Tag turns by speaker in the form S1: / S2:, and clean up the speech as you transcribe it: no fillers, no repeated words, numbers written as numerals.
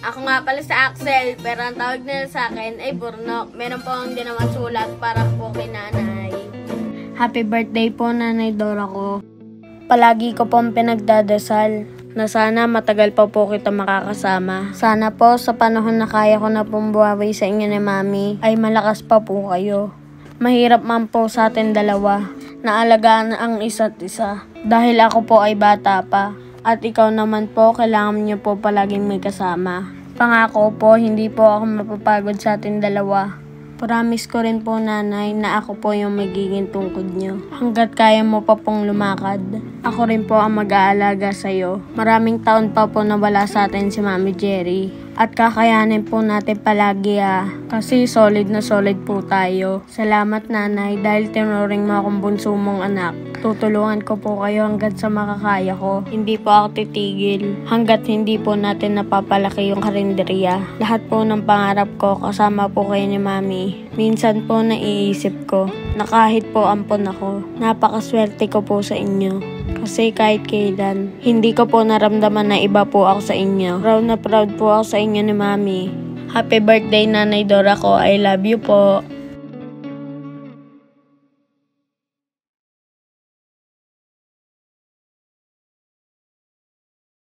S1: Ako nga pala sa Axel, pero ang tawag nila sa akin ay Burnok. Meron po ang ginawa sulat para po kay nanay. Happy birthday po, Nanay Dora ko. Palagi ko pong pinagdadasal na sana matagal pa po kita makakasama. Sana po sa panahon na kaya ko na pong buhawi sa inyo ni Mami ay malakas pa po kayo. Mahirap man po sa atin dalawa na alagaan ang isa't isa dahil ako po ay bata pa at ikaw naman po kailangan niyo po palaging may kasama. Pangako po hindi po ako mapapagod sa atin dalawa. Promise ko rin po, Nanay, na ako po yung magiging tungkod nyo. Hanggat kaya mo pa pong lumakad, ako rin po ang mag-aalaga sa'yo. Maraming taon pa po nawala sa atin si Mami Jerry. At kakayanin po natin palagi kasi solid na solid po tayo. Salamat, Nanay, dahil tinuring mo akong bunso mong anak. Tutulungan ko po kayo hanggat sa makakaya ko. Hindi po ako titigil hanggat hindi po natin napapalaki yung karinderya. Lahat po ng pangarap ko kasama po kayo ni Mami. Minsan po naiisip ko na kahit po ampon ako, napakaswerte ko po sa inyo. Kasi kahit kailan, hindi ko po naramdaman na iba po ako sa inyo. Proud na proud po ako sa inyo ni Mami. Happy birthday, Nanay Dora ko. I love you po.